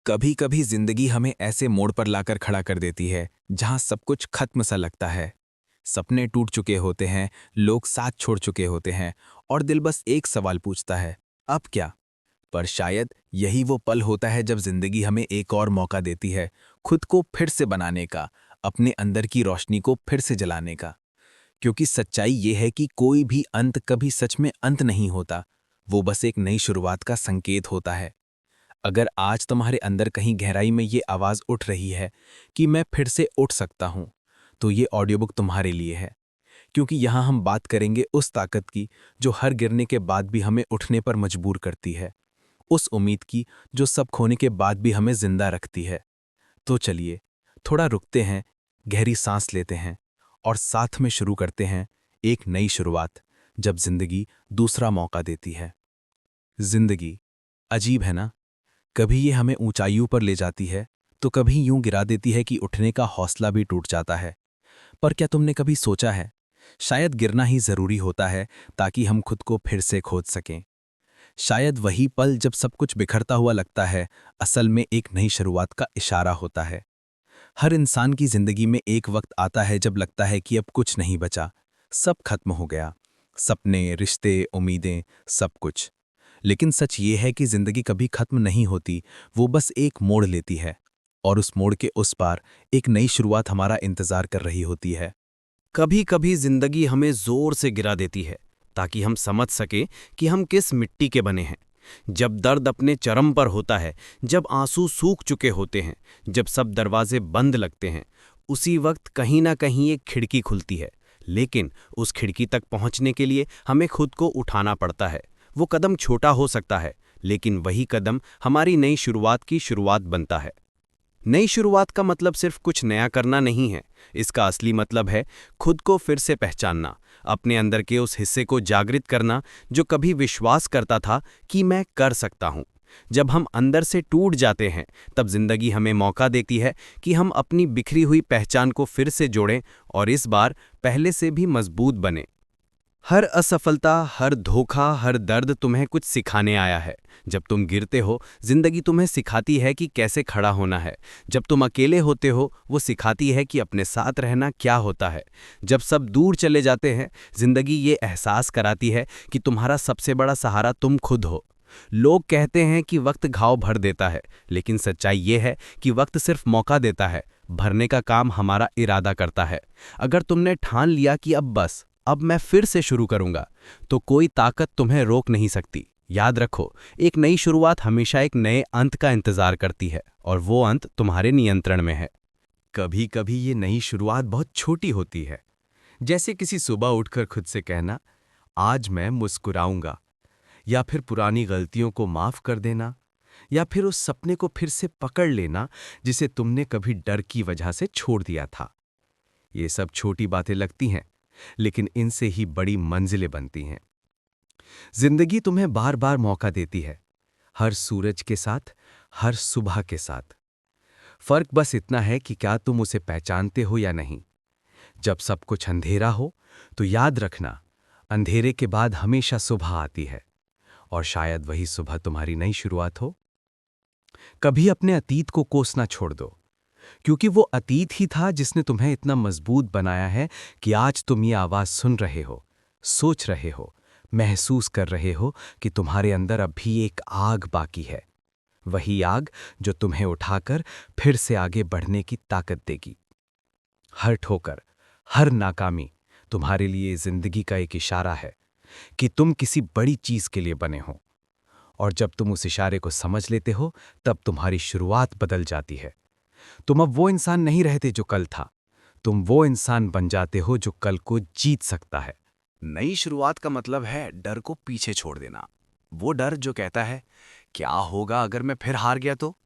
कभी कभी जिंदगी हमें ऐसे मोड़ पर लाकर खड़ा कर देती है जहां सब कुछ खत्म सा लगता है। सपने टूट चुके होते हैं, लोग साथ छोड़ चुके होते हैं और दिल बस एक सवाल पूछता है, अब क्या। पर शायद यही वो पल होता है जब जिंदगी हमें एक और मौका देती है, खुद को फिर से बनाने का, अपने अंदर की रोशनी को फिर से जलाने का। क्योंकि सच्चाई ये है कि कोई भी अंत कभी सच में अंत नहीं होता, वो बस एक नई शुरुआत का संकेत होता है। अगर आज तुम्हारे अंदर कहीं गहराई में ये आवाज़ उठ रही है कि मैं फिर से उठ सकता हूँ, तो ये ऑडियो बुक तुम्हारे लिए है। क्योंकि यहाँ हम बात करेंगे उस ताकत की जो हर गिरने के बाद भी हमें उठने पर मजबूर करती है, उस उम्मीद की जो सब खोने के बाद भी हमें जिंदा रखती है। तो चलिए, थोड़ा रुकते हैं, गहरी सांस लेते हैं और साथ में शुरू करते हैं एक नई शुरुआत, जब जिंदगी दूसरा मौका देती है। जिंदगी अजीब है ना। कभी ये हमें ऊंचाइयों पर ले जाती है, तो कभी यूं गिरा देती है कि उठने का हौसला भी टूट जाता है। पर क्या तुमने कभी सोचा है, शायद गिरना ही जरूरी होता है ताकि हम खुद को फिर से खोज सकें। शायद वही पल जब सब कुछ बिखरता हुआ लगता है, असल में एक नई शुरुआत का इशारा होता है। हर इंसान की जिंदगी में एक वक्त आता है जब लगता है कि अब कुछ नहीं बचा, सब खत्म हो गया। सपने, रिश्ते, उम्मीदें, सब कुछ। लेकिन सच ये है कि जिंदगी कभी खत्म नहीं होती, वो बस एक मोड़ लेती है। और उस मोड़ के उस पार एक नई शुरुआत हमारा इंतजार कर रही होती है। कभी कभी जिंदगी हमें जोर से गिरा देती है ताकि हम समझ सके कि हम किस मिट्टी के बने हैं। जब दर्द अपने चरम पर होता है, जब आंसू सूख चुके होते हैं, जब सब दरवाजे बंद लगते हैं, उसी वक्त कहीं ना कहीं एक खिड़की खुलती है। लेकिन उस खिड़की तक पहुंचने के लिए हमें खुद को उठाना पड़ता है। वो कदम छोटा हो सकता है, लेकिन वही कदम हमारी नई शुरुआत की शुरुआत बनता है। नई शुरुआत का मतलब सिर्फ कुछ नया करना नहीं है। इसका असली मतलब है खुद को फिर से पहचानना, अपने अंदर के उस हिस्से को जागृत करना जो कभी विश्वास करता था कि मैं कर सकता हूं। जब हम अंदर से टूट जाते हैं, तब जिंदगी हमें मौका देती है कि हम अपनी बिखरी हुई पहचान को फिर से जोड़ें और इस बार पहले से भी मजबूत बने। हर असफलता, हर धोखा, हर दर्द तुम्हें कुछ सिखाने आया है। जब तुम गिरते हो, जिंदगी तुम्हें सिखाती है कि कैसे खड़ा होना है। जब तुम अकेले होते हो, वो सिखाती है कि अपने साथ रहना क्या होता है। जब सब दूर चले जाते हैं, जिंदगी ये एहसास कराती है कि तुम्हारा सबसे बड़ा सहारा तुम खुद हो। लोग कहते हैं कि वक्त घाव भर देता है, लेकिन सच्चाई ये है कि वक्त सिर्फ मौका देता है, भरने का काम हमारा इरादा करता है। अगर तुमने ठान लिया कि अब मैं फिर से शुरू करूंगा, तो कोई ताकत तुम्हें रोक नहीं सकती। याद रखो, एक नई शुरुआत हमेशा एक नए अंत का इंतजार करती है, और वो अंत तुम्हारे नियंत्रण में है। कभी कभी ये नई शुरुआत बहुत छोटी होती है, जैसे किसी सुबह उठकर खुद से कहना, आज मैं मुस्कुराऊंगा, या फिर पुरानी गलतियों को माफ कर देना, या फिर उस सपने को फिर से पकड़ लेना जिसे तुमने कभी डर की वजह से छोड़ दिया था। ये सब छोटी बातें लगती हैं, लेकिन इनसे ही बड़ी मंजिलें बनती हैं। जिंदगी तुम्हें बार बार मौका देती है, हर सूरज के साथ, हर सुबह के साथ। फर्क बस इतना है कि क्या तुम उसे पहचानते हो या नहीं। जब सब कुछ अंधेरा हो, तो याद रखना, अंधेरे के बाद हमेशा सुबह आती है, और शायद वही सुबह तुम्हारी नई शुरुआत हो। कभी अपने अतीत को कोसना छोड़ दो, क्योंकि वो अतीत ही था जिसने तुम्हें इतना मजबूत बनाया है कि आज तुम ये आवाज सुन रहे हो, सोच रहे हो, महसूस कर रहे हो कि तुम्हारे अंदर अब भी एक आग बाकी है। वही आग जो तुम्हें उठाकर फिर से आगे बढ़ने की ताकत देगी। हर ठोकर, हर नाकामी तुम्हारे लिए जिंदगी का एक इशारा है कि तुम किसी बड़ी चीज के लिए बने हो। और जब तुम उस इशारे को समझ लेते हो, तब तुम्हारी शुरुआत बदल जाती है। तुम अब वो इंसान नहीं रहते जो कल था, तुम वो इंसान बन जाते हो जो कल को जीत सकता है। नई शुरुआत का मतलब है डर को पीछे छोड़ देना। वो डर जो कहता है, क्या होगा अगर मैं फिर हार गया तो।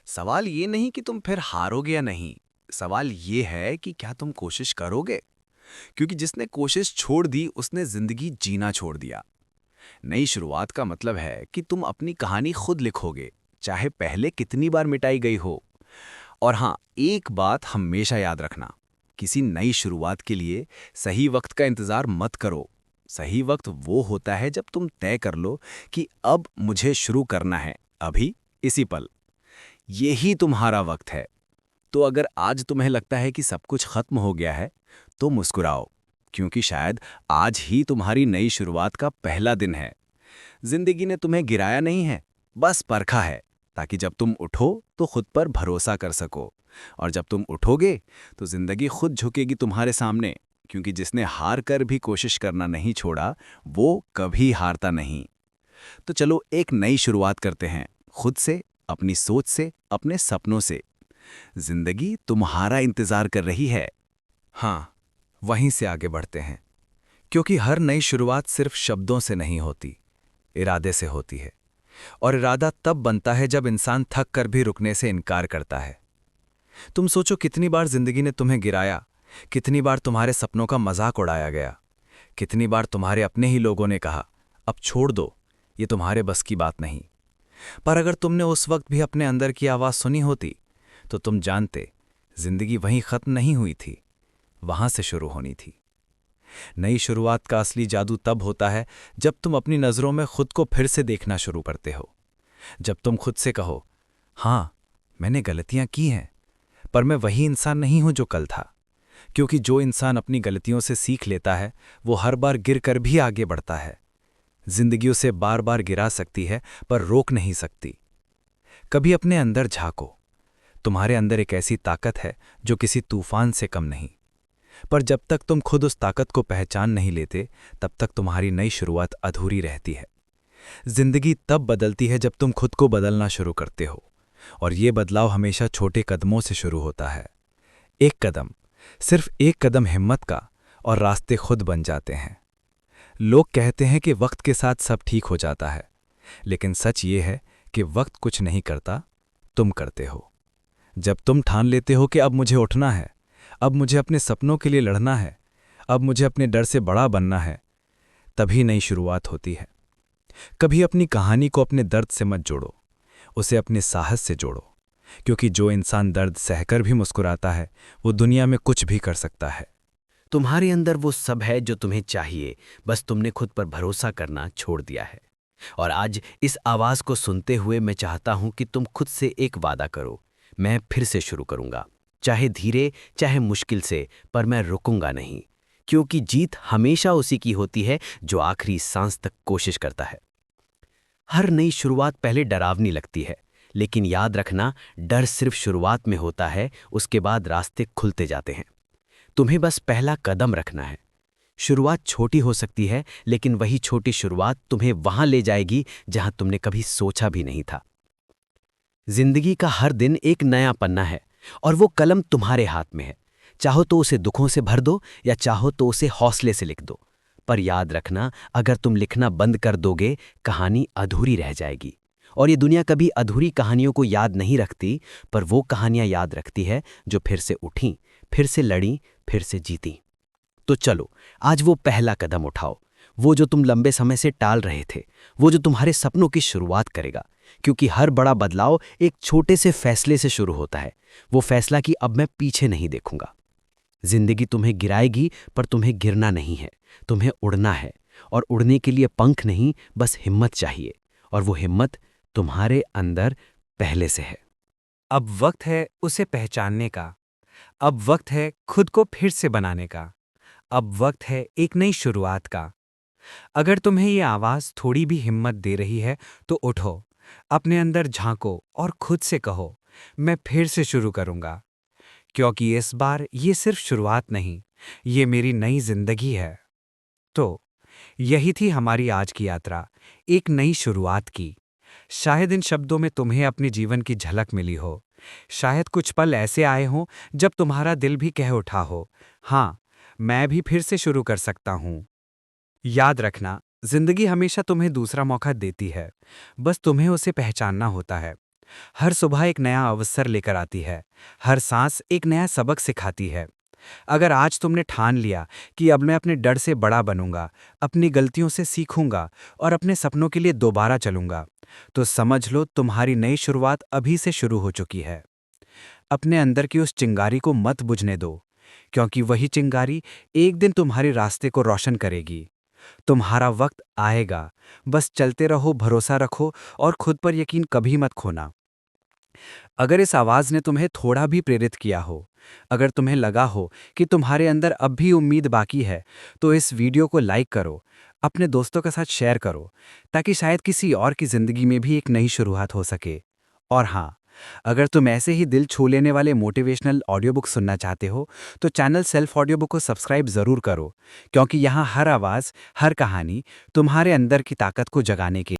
सवाल ये नहीं कि तुम फिर हारोगे या नहीं, सवाल ये है कि क्या तुम कोशिश करोगे। क्योंकि जिसने कोशिश छोड़ दी, उसने जिंदगी जीना छोड़ दिया। नई शुरुआत का मतलब है कि तुम अपनी कहानी खुद लिखोगे, चाहे पहले कितनी बार मिटाई गई हो। और हाँ, एक बात हमेशा याद रखना, किसी नई शुरुआत के लिए सही वक्त का इंतजार मत करो। सही वक्त वो होता है जब तुम तय कर लो कि अब मुझे शुरू करना है, अभी, इसी पल। यही तुम्हारा वक्त है। तो अगर आज तुम्हें लगता है कि सब कुछ खत्म हो गया है, तो मुस्कुराओ, क्योंकि शायद आज ही तुम्हारी नई शुरुआत का पहला दिन है। जिंदगी ने तुम्हें गिराया नहीं है, बस परखा है, ताकि जब तुम उठो तो खुद पर भरोसा कर सको। और जब तुम उठोगे तो जिंदगी खुद झुकेगी तुम्हारे सामने, क्योंकि जिसने हार कर भी कोशिश करना नहीं छोड़ा, वो कभी हारता नहीं। तो चलो एक नई शुरुआत करते हैं, खुद से, अपनी सोच से, अपने सपनों से। जिंदगी तुम्हारा इंतजार कर रही है। हाँ, वहीं से आगे बढ़ते हैं, क्योंकि हर नई शुरुआत सिर्फ शब्दों से नहीं होती, इरादे से होती है। और इरादा तब बनता है जब इंसान थक कर भी रुकने से इनकार करता है। तुम सोचो कितनी बार जिंदगी ने तुम्हें गिराया, कितनी बार तुम्हारे सपनों का मजाक उड़ाया गया, कितनी बार तुम्हारे अपने ही लोगों ने कहा, अब छोड़ दो, ये तुम्हारे बस की बात नहीं। पर अगर तुमने उस वक्त भी अपने अंदर की आवाज़ सुनी होती, तो तुम जानते, जिंदगी वहीं खत्म नहीं हुई थी, वहां से शुरू होनी थी। नई शुरुआत का असली जादू तब होता है जब तुम अपनी नज़रों में खुद को फिर से देखना शुरू करते हो। जब तुम खुद से कहो, हाँ, मैंने गलतियां की हैं, पर मैं वही इंसान नहीं हूं जो कल था। क्योंकि जो इंसान अपनी गलतियों से सीख लेता है, वो हर बार गिर कर भी आगे बढ़ता है। जिंदगी उसे बार बार गिरा सकती है, पर रोक नहीं सकती। कभी अपने अंदर झांको, तुम्हारे अंदर एक ऐसी ताकत है जो किसी तूफान से कम नहीं। पर जब तक तुम खुद उस ताकत को पहचान नहीं लेते, तब तक तुम्हारी नई शुरुआत अधूरी रहती है। जिंदगी तब बदलती है जब तुम खुद को बदलना शुरू करते हो, और ये बदलाव हमेशा छोटे कदमों से शुरू होता है। एक कदम, सिर्फ एक कदम हिम्मत का, और रास्ते खुद बन जाते हैं। लोग कहते हैं कि वक्त के साथ सब ठीक हो जाता है, लेकिन सच ये है कि वक्त कुछ नहीं करता, तुम करते हो। जब तुम ठान लेते हो कि अब मुझे उठना है, अब मुझे अपने सपनों के लिए लड़ना है, अब मुझे अपने डर से बड़ा बनना है, तभी नई शुरुआत होती है। कभी अपनी कहानी को अपने दर्द से मत जोड़ो, उसे अपने साहस से जोड़ो, क्योंकि जो इंसान दर्द सहकर भी मुस्कुराता है, वो दुनिया में कुछ भी कर सकता है। तुम्हारे अंदर वो सब है जो तुम्हें चाहिए, बस तुमने खुद पर भरोसा करना छोड़ दिया है। और आज इस आवाज़ को सुनते हुए मैं चाहता हूं कि तुम खुद से एक वादा करो, मैं फिर से शुरू करूंगा, चाहे धीरे, चाहे मुश्किल से, पर मैं रुकूंगा नहीं। क्योंकि जीत हमेशा उसी की होती है जो आखिरी सांस तक कोशिश करता है। हर नई शुरुआत पहले डरावनी लगती है, लेकिन याद रखना, डर सिर्फ शुरुआत में होता है, उसके बाद रास्ते खुलते जाते हैं। तुम्हें बस पहला कदम रखना है। शुरुआत छोटी हो सकती है, लेकिन वही छोटी शुरुआत तुम्हें वहां ले जाएगी जहां तुमने कभी सोचा भी नहीं था। जिंदगी का हर दिन एक नया पन्ना है, और वो कलम तुम्हारे हाथ में है। चाहो तो उसे दुखों से भर दो, या चाहो तो उसे हौसले से लिख दो। पर याद रखना, अगर तुम लिखना बंद कर दोगे, कहानी अधूरी रह जाएगी। और ये दुनिया कभी अधूरी कहानियों को याद नहीं रखती, पर वो कहानियां याद रखती है जो फिर से उठीं, फिर से लड़ीं, फिर से जीतीं। तो चलो, आज वो पहला कदम उठाओ, वो जो तुम लंबे समय से टाल रहे थे, वो जो तुम्हारे सपनों की शुरुआत करेगा। क्योंकि हर बड़ा बदलाव एक छोटे से फैसले से शुरू होता है। वो फैसला कि अब मैं पीछे नहीं देखूंगा। जिंदगी तुम्हें गिराएगी, पर तुम्हें गिरना नहीं है, तुम्हें उड़ना है। और उड़ने के लिए पंख नहीं, बस हिम्मत चाहिए, और वो हिम्मत तुम्हारे अंदर पहले से है। अब वक्त है उसे पहचानने का। अब वक्त है खुद को फिर से बनाने का। अब वक्त है एक नई शुरुआत का। अगर तुम्हें ये आवाज़ थोड़ी भी हिम्मत दे रही है, तो उठो, अपने अंदर झांको और खुद से कहो, मैं फिर से शुरू करूंगा। क्योंकि इस बार ये सिर्फ शुरुआत नहीं, ये मेरी नई जिंदगी है। तो यही थी हमारी आज की यात्रा, एक नई शुरुआत की। शायद इन शब्दों में तुम्हें अपने जीवन की झलक मिली हो। शायद कुछ पल ऐसे आए हों जब तुम्हारा दिल भी कह उठा हो, हाँ, मैं भी फिर से शुरू कर सकता हूं। याद रखना, जिंदगी हमेशा तुम्हें दूसरा मौका देती है, बस तुम्हें उसे पहचानना होता है। हर सुबह एक नया अवसर लेकर आती है, हर सांस एक नया सबक सिखाती है। अगर आज तुमने ठान लिया कि अब मैं अपने डर से बड़ा बनूंगा, अपनी गलतियों से सीखूंगा और अपने सपनों के लिए दोबारा चलूंगा, तो समझ लो तुम्हारी नई शुरुआत अभी से शुरू हो चुकी है। अपने अंदर की उस चिंगारी को मत बुझने दो, क्योंकि वही चिंगारी एक दिन तुम्हारे रास्ते को रोशन करेगी। तुम्हारा वक्त आएगा, बस चलते रहो, भरोसा रखो और खुद पर यकीन कभी मत खोना। अगर इस आवाज़ ने तुम्हें थोड़ा भी प्रेरित किया हो, अगर तुम्हें लगा हो कि तुम्हारे अंदर अब भी उम्मीद बाकी है, तो इस वीडियो को लाइक करो, अपने दोस्तों के साथ शेयर करो, ताकि शायद किसी और की ज़िंदगी में भी एक नई शुरुआत हो सके। और हाँ, अगर तुम ऐसे ही दिल छू लेने वाले मोटिवेशनल ऑडियो बुक सुनना चाहते हो, तो चैनल सेल्फ ऑडियो बुक को सब्सक्राइब ज़रूर करो, क्योंकि यहाँ हर आवाज़, हर कहानी तुम्हारे अंदर की ताकत को जगाने के